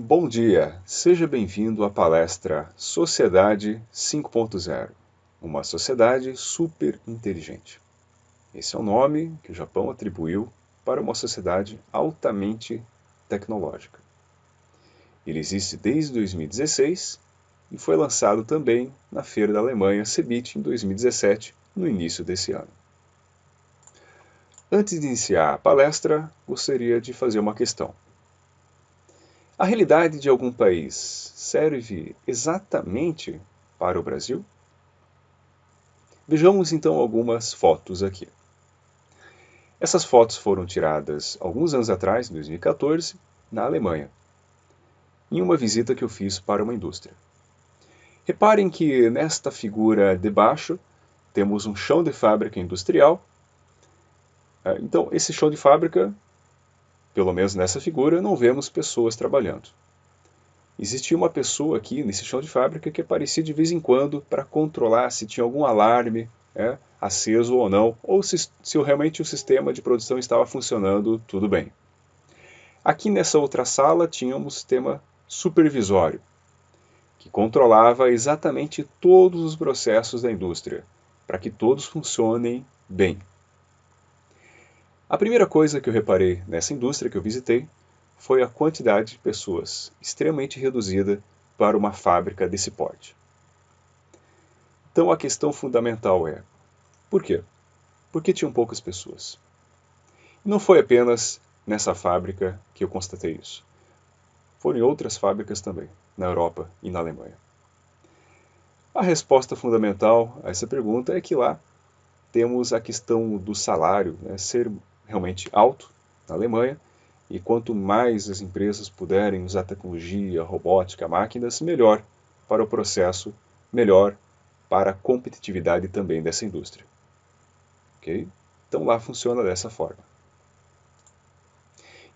Bom dia, seja bem-vindo à palestra Sociedade 5.0, uma sociedade super inteligente. Esse é o nome que o Japão atribuiu para uma sociedade altamente tecnológica. Ele existe desde 2016 e foi lançado também na Feira da Alemanha CeBIT em 2017, no início desse ano. Antes de iniciar a palestra, gostaria de fazer uma questão. A realidade de algum país serve exatamente para o Brasil? Vejamos então algumas fotos aqui. Essas fotos foram tiradas alguns anos atrás, em 2014, na Alemanha, em uma visita que eu fiz para uma indústria. Reparem que nesta figura de baixo temos um chão de fábrica industrial. Então, esse chão de fábrica, pelo menos nessa figura, não vemos pessoas trabalhando. Existia uma pessoa aqui nesse chão de fábrica que aparecia de vez em quando para controlar se tinha algum alarme aceso ou não, ou se realmente o sistema de produção estava funcionando tudo bem. Aqui nessa outra sala tínhamos um sistema supervisório, que controlava exatamente todos os processos da indústria, para que todos funcionem bem. A primeira coisa que eu reparei nessa indústria que eu visitei foi a quantidade de pessoas, extremamente reduzida para uma fábrica desse porte. Então a questão fundamental é, por quê? Por que tinham poucas pessoas? Não foi apenas nessa fábrica que eu constatei isso. Foram em outras fábricas também, na Europa e na Alemanha. A resposta fundamental a essa pergunta é que lá temos a questão do salário ser realmente alto na Alemanha, e quanto mais as empresas puderem usar tecnologia, robótica, máquinas, melhor para o processo, melhor para a competitividade também dessa indústria. Okay? Então lá funciona dessa forma.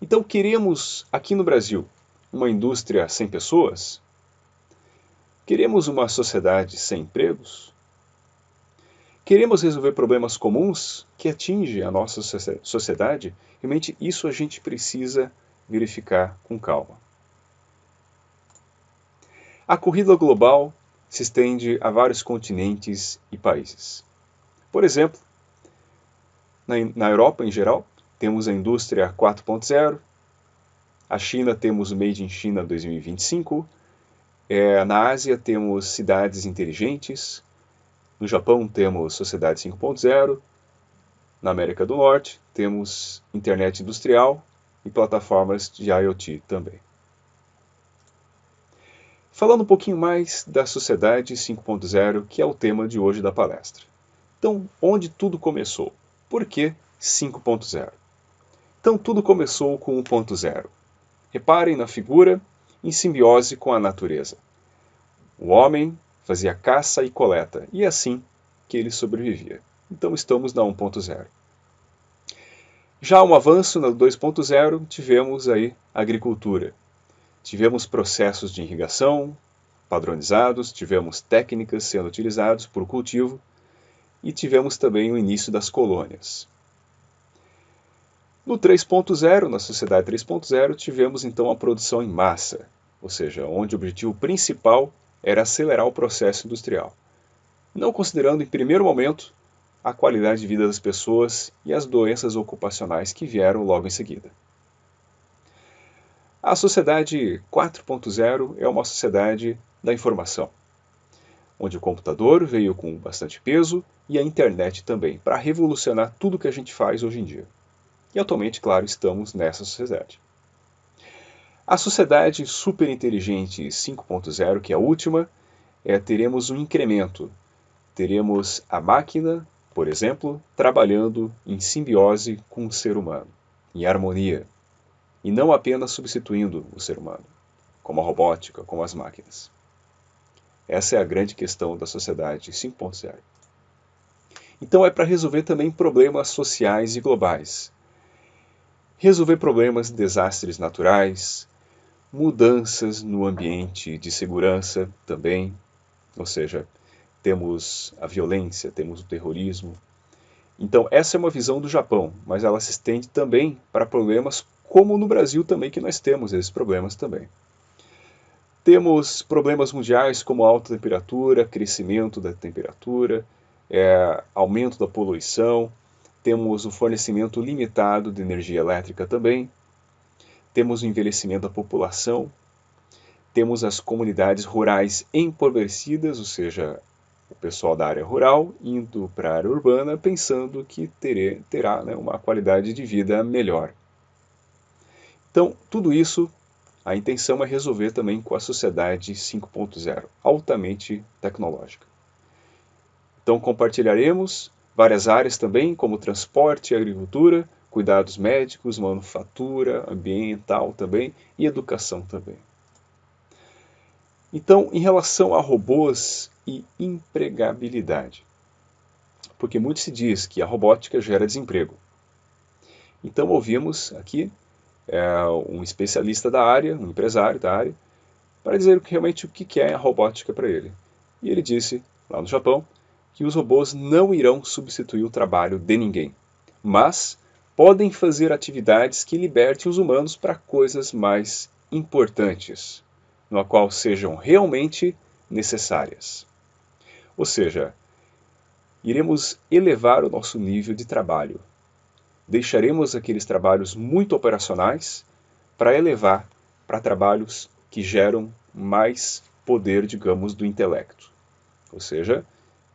Então queremos, aqui no Brasil, uma indústria sem pessoas? Queremos uma sociedade sem empregos? Queremos resolver problemas comuns que atingem a nossa sociedade? Realmente isso a gente precisa verificar com calma. A corrida global se estende a vários continentes e países. Por exemplo, na Europa em geral, temos a indústria 4.0, a China temos o Made in China 2025, na Ásia temos cidades inteligentes, no Japão temos Sociedade 5.0, na América do Norte temos internet industrial e plataformas de IoT também. Falando um pouquinho mais da Sociedade 5.0, que é o tema de hoje da palestra. Então, onde tudo começou? Por que 5.0? Então, tudo começou com 1.0. Reparem na figura em simbiose com a natureza. O homem fazia caça e coleta, e é assim que ele sobrevivia. Então estamos na 1.0. Já um avanço na 2.0, tivemos aí a agricultura. Tivemos processos de irrigação padronizados, tivemos técnicas sendo utilizadas para o cultivo e tivemos também o início das colônias. No 3.0, na sociedade 3.0, tivemos então a produção em massa, ou seja, onde o objetivo principal era acelerar o processo industrial, não considerando em primeiro momento a qualidade de vida das pessoas e as doenças ocupacionais que vieram logo em seguida. A sociedade 4.0 é uma sociedade da informação, onde o computador veio com bastante peso e a internet também, para revolucionar tudo que a gente faz hoje em dia. E atualmente, claro, estamos nessa sociedade. A sociedade superinteligente 5.0, que é a última, teremos um incremento. Teremos a máquina, por exemplo, trabalhando em simbiose com o ser humano, em harmonia, e não apenas substituindo o ser humano, como a robótica, como as máquinas. Essa é a grande questão da sociedade 5.0. Então é para resolver também problemas sociais e globais. Resolver problemas de desastres naturais, mudanças no ambiente de segurança também, ou seja, temos a violência, temos o terrorismo. Então essa é uma visão do Japão, mas ela se estende também para problemas como no Brasil também, que nós temos esses problemas também. Temos problemas mundiais como alta temperatura, crescimento da temperatura, aumento da poluição, temos o fornecimento limitado de energia elétrica também, temos o envelhecimento da população, temos as comunidades rurais empobrecidas, ou seja, o pessoal da área rural indo para a área urbana pensando que terá, né, uma qualidade de vida melhor. Então, tudo isso, a intenção é resolver também com a sociedade 5.0, altamente tecnológica. Então, compartilharemos várias áreas também, como transporte e agricultura, cuidados médicos, manufatura, ambiental também e educação também. Então, em relação a robôs e empregabilidade, porque muito se diz que a robótica gera desemprego. Então, ouvimos aqui um especialista da área, um empresário da área, para dizer realmente o que é a robótica para ele. E ele disse, lá no Japão, que os robôs não irão substituir o trabalho de ninguém, mas podem fazer atividades que libertem os humanos para coisas mais importantes, no qual sejam realmente necessárias. Ou seja, iremos elevar o nosso nível de trabalho. Deixaremos aqueles trabalhos muito operacionais para elevar para trabalhos que geram mais poder, digamos, do intelecto. Ou seja,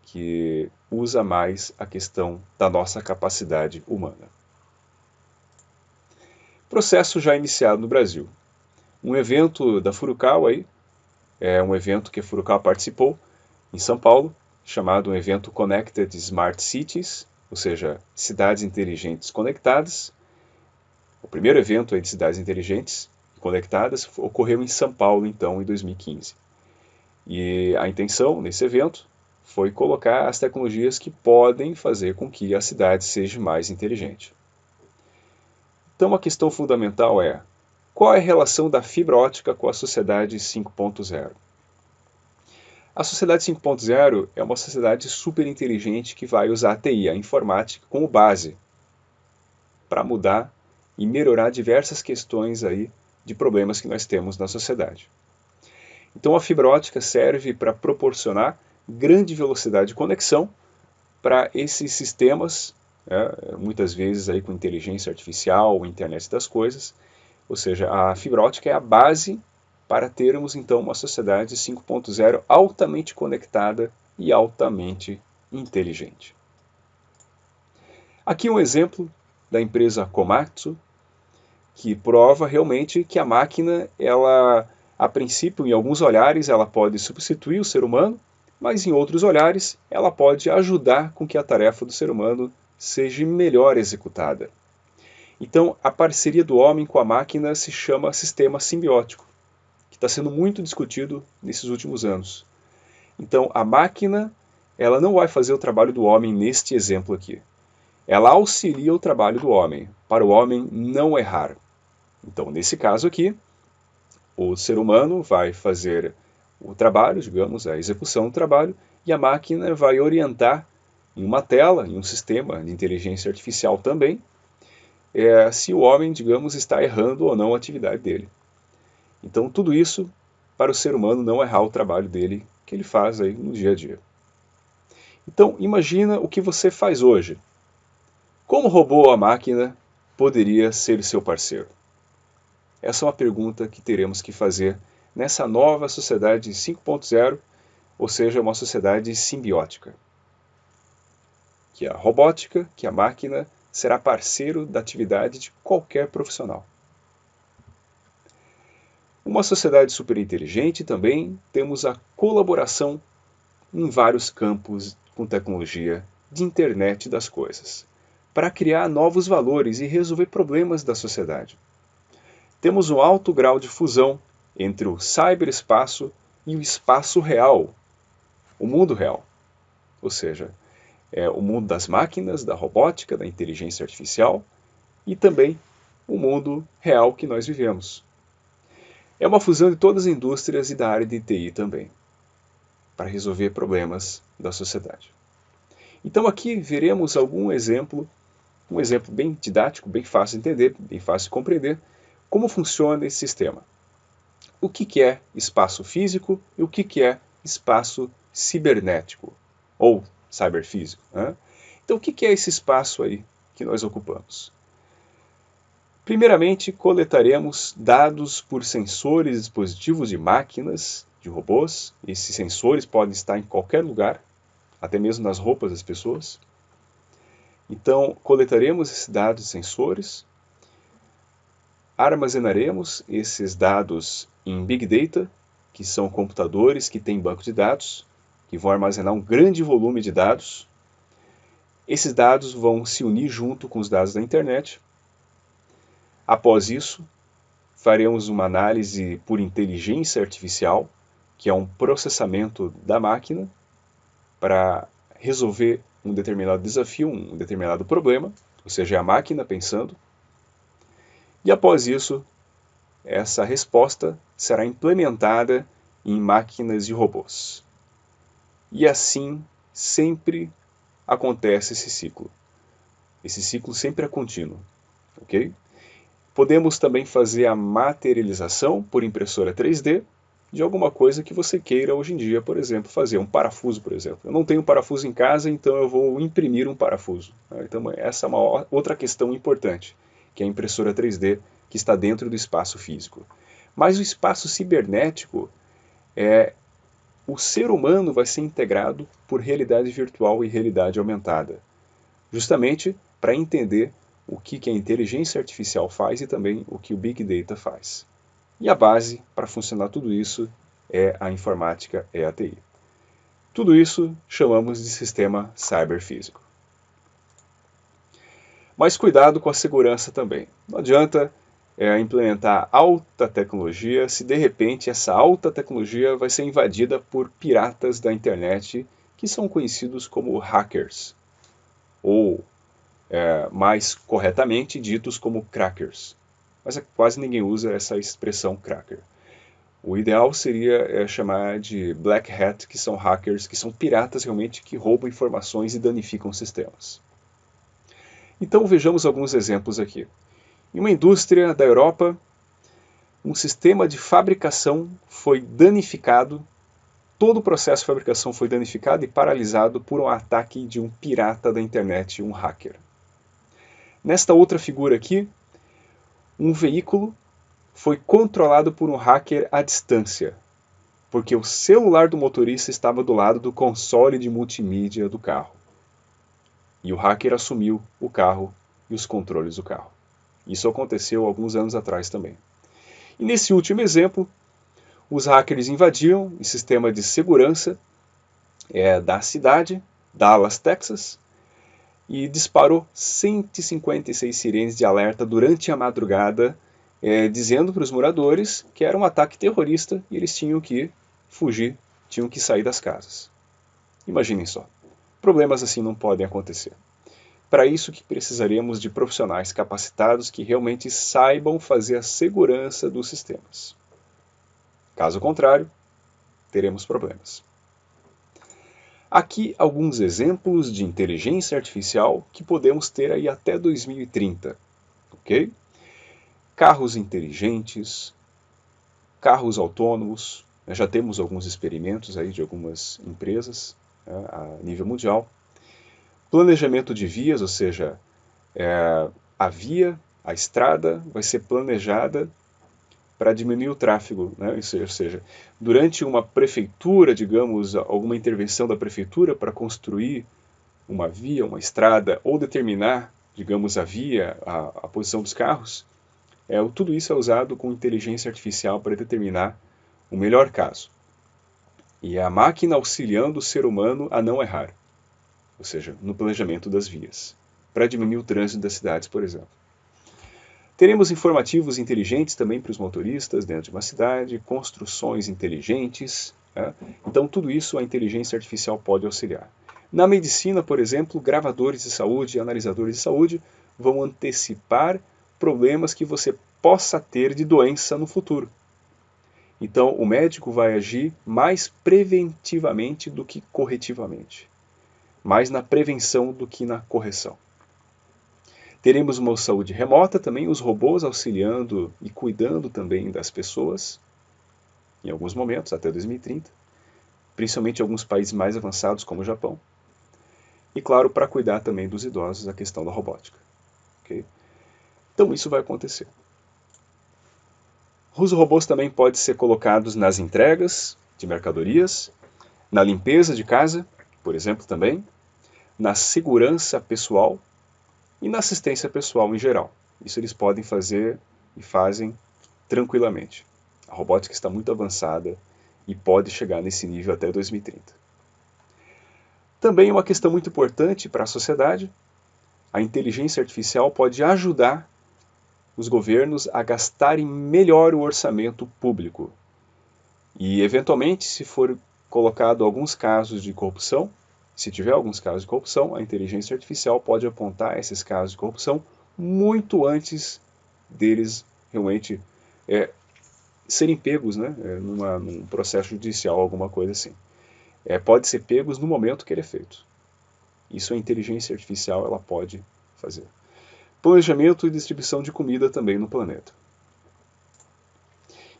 que usa mais a questão da nossa capacidade humana. Processo já iniciado no Brasil. Um evento da Furukawa aí, um evento que a Furukawa participou em São Paulo, chamado um evento Connected Smart Cities, ou seja, cidades inteligentes conectadas. O primeiro evento aí de cidades inteligentes conectadas ocorreu em São Paulo, então, em 2015. E a intenção nesse evento foi colocar as tecnologias que podem fazer com que a cidade seja mais inteligente. Então, a questão fundamental é: qual é a relação da fibra ótica com a sociedade 5.0? A sociedade 5.0 é uma sociedade super inteligente que vai usar a TI, a informática, como base para mudar e melhorar diversas questões aí de problemas que nós temos na sociedade. Então a fibra ótica serve para proporcionar grande velocidade de conexão para esses sistemas, muitas vezes aí com inteligência artificial, internet das coisas. Ou seja, a fibra ótica é a base para termos então uma sociedade 5.0 altamente conectada e altamente inteligente. Aqui um exemplo da empresa Komatsu, que prova realmente que a máquina, ela, a princípio, em alguns olhares, ela pode substituir o ser humano, mas em outros olhares, ela pode ajudar com que a tarefa do ser humano seja melhor executada. Então, a parceria do homem com a máquina se chama sistema simbiótico, que está sendo muito discutido nesses últimos anos. Então, a máquina, ela não vai fazer o trabalho do homem neste exemplo aqui. Ela auxilia o trabalho do homem, para o homem não errar. Então, nesse caso aqui, o ser humano vai fazer o trabalho, digamos, a execução do trabalho, e a máquina vai orientar em uma tela, em um sistema de inteligência artificial também, se o homem, digamos, está errando ou não a atividade dele. Então, tudo isso para o ser humano não errar o trabalho dele, que ele faz aí no dia a dia. Então, imagina o que você faz hoje. Como o robô ou a máquina poderia ser seu parceiro? Essa é uma pergunta que teremos que fazer nessa nova sociedade 5.0, ou seja, uma sociedade simbiótica. Que a robótica, que a máquina, será parceiro da atividade de qualquer profissional. Uma sociedade superinteligente também temos a colaboração em vários campos com tecnologia de internet das coisas, para criar novos valores e resolver problemas da sociedade. Temos um alto grau de fusão entre o cyberespaço e o espaço real, o mundo real. Ou seja, o mundo das máquinas, da robótica, da inteligência artificial e também o mundo real que nós vivemos. É uma fusão de todas as indústrias e da área de TI também, para resolver problemas da sociedade. Então aqui veremos um exemplo bem didático, bem fácil de entender, bem fácil de compreender, como funciona esse sistema. o que é espaço físico e o que é espaço cibernético, ou cyberfísico, né? Então, o que é esse espaço aí que nós ocupamos? Primeiramente, coletaremos dados por sensores e dispositivos de máquinas, de robôs. Esses sensores podem estar em qualquer lugar, até mesmo nas roupas das pessoas. Então, coletaremos esses dados de sensores, armazenaremos esses dados em Big Data, que são computadores que têm banco de dados, que vão armazenar um grande volume de dados. Esses dados vão se unir junto com os dados da internet. Após isso, faremos uma análise por inteligência artificial, que é um processamento da máquina para resolver um determinado desafio, um determinado problema, ou seja, é a máquina pensando. E após isso, essa resposta será implementada em máquinas e robôs. E assim sempre acontece esse ciclo. Esse ciclo sempre é contínuo, ok? Podemos também fazer a materialização por impressora 3D de alguma coisa que você queira hoje em dia, por exemplo, fazer um parafuso, por exemplo. Eu não tenho parafuso em casa, então eu vou imprimir um parafuso. Então essa é uma outra questão importante, que é a impressora 3D que está dentro do espaço físico. Mas o espaço cibernético o ser humano vai ser integrado por realidade virtual e realidade aumentada, justamente para entender o que a inteligência artificial faz e também o que o Big Data faz. E a base para funcionar tudo isso é a informática, é a TI. Tudo isso chamamos de sistema cyberfísico. Mas cuidado com a segurança também. Não adianta implementar alta tecnologia se de repente essa alta tecnologia vai ser invadida por piratas da internet que são conhecidos como hackers, ou mais corretamente ditos como crackers. Mas quase ninguém usa essa expressão cracker. O ideal seria chamar de black hat, que são hackers, que são piratas realmente que roubam informações e danificam sistemas. Então vejamos alguns exemplos aqui. Em uma indústria da Europa, um sistema de fabricação foi danificado, todo o processo de fabricação foi danificado e paralisado por um ataque de um pirata da internet, um hacker. Nesta outra figura aqui, um veículo foi controlado por um hacker à distância, porque o celular do motorista estava do lado do console de multimídia do carro. E o hacker assumiu o carro e os controles do carro. Isso aconteceu alguns anos atrás também. E nesse último exemplo, os hackers invadiram o sistema de segurança da cidade, Dallas, Texas, e disparou 156 sirenes de alerta durante a madrugada, dizendo para os moradores que era um ataque terrorista e eles tinham que fugir, tinham que sair das casas. Imaginem só. Problemas assim não podem acontecer. Para isso que precisaremos de profissionais capacitados que realmente saibam fazer a segurança dos sistemas. Caso contrário, teremos problemas. Aqui alguns exemplos de inteligência artificial que podemos ter aí até 2030, ok? Carros inteligentes, carros autônomos, já temos alguns experimentos aí de algumas empresas a nível mundial. Planejamento de vias, ou seja, a via, a estrada vai ser planejada para diminuir o tráfego, né? Ou seja, durante uma prefeitura, digamos, alguma intervenção da prefeitura para construir uma via, uma estrada, ou determinar, digamos, a via, a posição dos carros, tudo isso é usado com inteligência artificial para determinar o melhor caso. E a máquina auxiliando o ser humano a não errar, ou seja, no planejamento das vias, para diminuir o trânsito das cidades, por exemplo. Teremos informativos inteligentes também para os motoristas dentro de uma cidade, construções inteligentes. Então, tudo isso a inteligência artificial pode auxiliar. Na medicina, por exemplo, gravadores de saúde, analisadores de saúde vão antecipar problemas que você possa ter de doença no futuro. Então, o médico vai agir mais preventivamente do que corretivamente. Mais na prevenção do que na correção. Teremos uma saúde remota também, os robôs auxiliando e cuidando também das pessoas. em alguns momentos, até 2030, principalmente em alguns países mais avançados, como o Japão. E, claro, para cuidar também dos idosos, a questão da robótica. Okay? Então, isso vai acontecer. Os robôs também podem ser colocados nas entregas de mercadorias, na limpeza de casa, por exemplo, também, na segurança pessoal e na assistência pessoal em geral. Isso eles podem fazer e fazem tranquilamente. A robótica está muito avançada e pode chegar nesse nível até 2030. Também uma questão muito importante para a sociedade, a inteligência artificial pode ajudar os governos a gastarem melhor o orçamento público. E, eventualmente, se for colocado alguns casos de corrupção, se tiver alguns casos de corrupção, a inteligência artificial pode apontar esses casos de corrupção muito antes deles realmente serem pegos, né, num processo judicial, alguma coisa assim. Pode ser pegos no momento que ele é feito. Isso a inteligência artificial ela pode fazer. Planejamento e distribuição de comida também no planeta.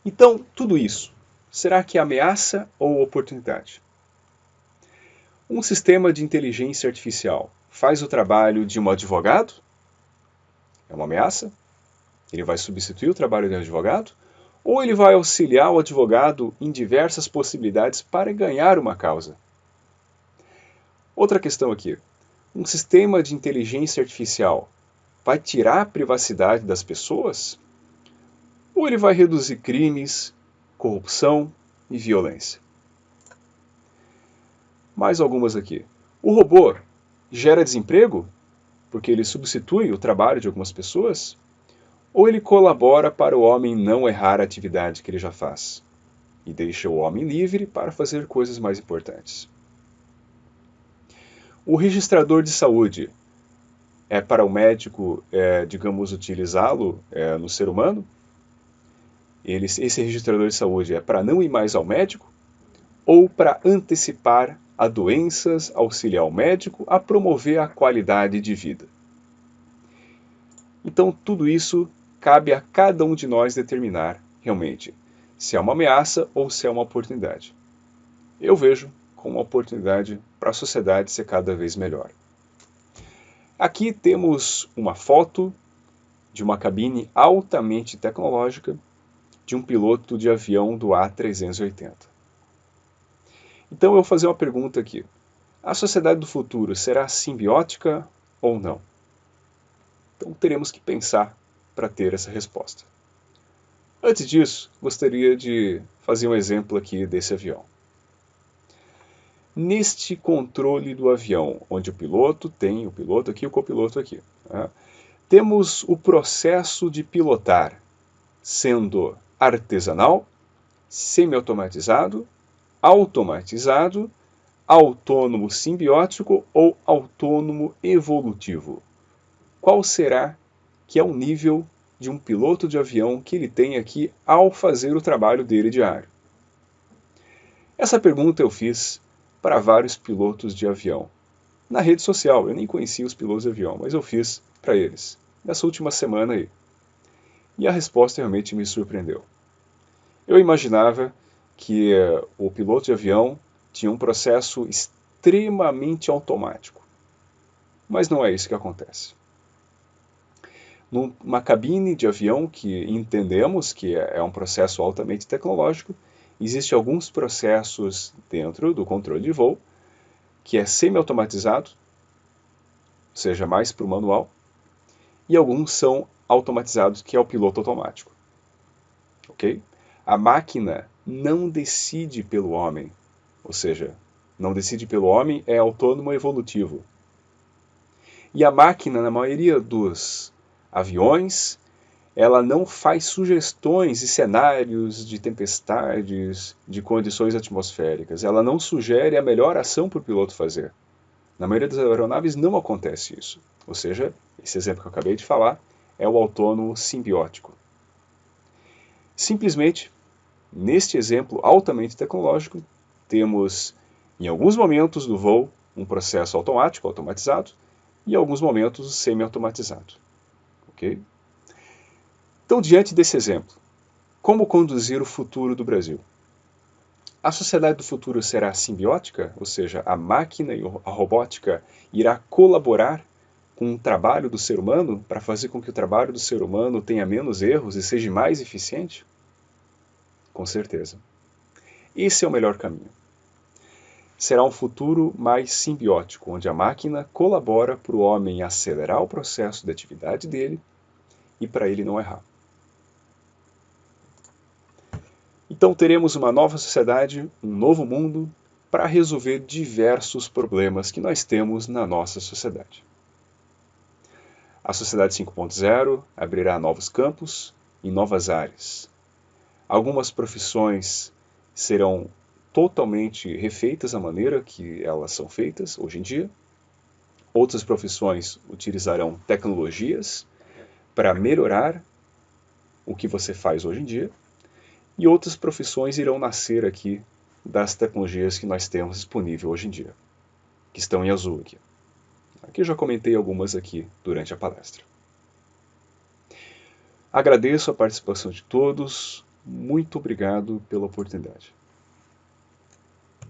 Então, tudo isso, será que é ameaça ou oportunidade? Um sistema de inteligência artificial faz o trabalho de um advogado? É uma ameaça? Ele vai substituir o trabalho de um advogado? Ou ele vai auxiliar o advogado em diversas possibilidades para ganhar uma causa? Outra questão aqui. Um sistema de inteligência artificial vai tirar a privacidade das pessoas? Ou ele vai reduzir crimes, corrupção e violência? Mais algumas aqui. O robô gera desemprego porque ele substitui o trabalho de algumas pessoas? Ou ele colabora para o homem não errar a atividade que ele já faz e deixa o homem livre para fazer coisas mais importantes? O registrador de saúde é para o médico, digamos, utilizá-lo no ser humano? Esse registrador de saúde é para não ir mais ao médico? Ou para antecipar a doenças, auxiliar o médico a promover a qualidade de vida? Então, tudo isso cabe a cada um de nós determinar, realmente, se é uma ameaça ou se é uma oportunidade. Eu vejo como uma oportunidade para a sociedade ser cada vez melhor. Aqui temos uma foto de uma cabine altamente tecnológica de um piloto de avião do A380. Então eu vou fazer uma pergunta aqui. A sociedade do futuro será simbiótica ou não? Então teremos que pensar para ter essa resposta. Antes disso, gostaria de fazer um exemplo aqui desse avião. Neste controle do avião, onde o piloto tem o piloto aqui e o copiloto aqui, temos o processo de pilotar sendo artesanal, semi-automatizado, automatizado, autônomo simbiótico ou autônomo evolutivo. Qual será que é o nível de um piloto de avião que ele tem aqui ao fazer o trabalho dele diário? Essa pergunta eu fiz para vários pilotos de avião. Na rede social, eu nem conhecia os pilotos de avião, mas eu fiz para eles, nessa última semana aí. E a resposta realmente me surpreendeu. Eu imaginava que o piloto de avião tinha um processo extremamente automático. Mas não é isso que acontece. Numa cabine de avião que entendemos que é um processo altamente tecnológico, existem alguns processos dentro do controle de voo que é semi-automatizado, seja mais para o manual, e alguns são automatizados, que é o piloto automático. Ok? A máquina não decide pelo homem, ou seja, não decide pelo homem é autônomo evolutivo. E a máquina, na maioria dos aviões, ela não faz sugestões de cenários, de tempestades, de condições atmosféricas. Ela não sugere a melhor ação para o piloto fazer. Na maioria das aeronaves não acontece isso. Ou seja, esse exemplo que eu acabei de falar é o autônomo simbiótico. Simplesmente, neste exemplo altamente tecnológico, temos, em alguns momentos do voo, um processo automático, automatizado, e em alguns momentos semi-automatizado. Ok? Então, diante desse exemplo, como conduzir o futuro do Brasil? A sociedade do futuro será simbiótica, ou seja, a máquina e a robótica irá colaborar com o trabalho do ser humano para fazer com que o trabalho do ser humano tenha menos erros e seja mais eficiente? Com certeza. Esse é o melhor caminho. Será um futuro mais simbiótico, onde a máquina colabora para o homem acelerar o processo de atividade dele e para ele não errar. Então teremos uma nova sociedade, um novo mundo, para resolver diversos problemas que nós temos na nossa sociedade. A sociedade 5.0 abrirá novos campos e novas áreas. Algumas profissões serão totalmente refeitas da maneira que elas são feitas hoje em dia. Outras profissões utilizarão tecnologias para melhorar o que você faz hoje em dia. E outras profissões irão nascer aqui das tecnologias que nós temos disponível hoje em dia, que estão em azul aqui. Aqui eu já comentei algumas aqui durante a palestra. Agradeço a participação de todos. Muito obrigado pela oportunidade.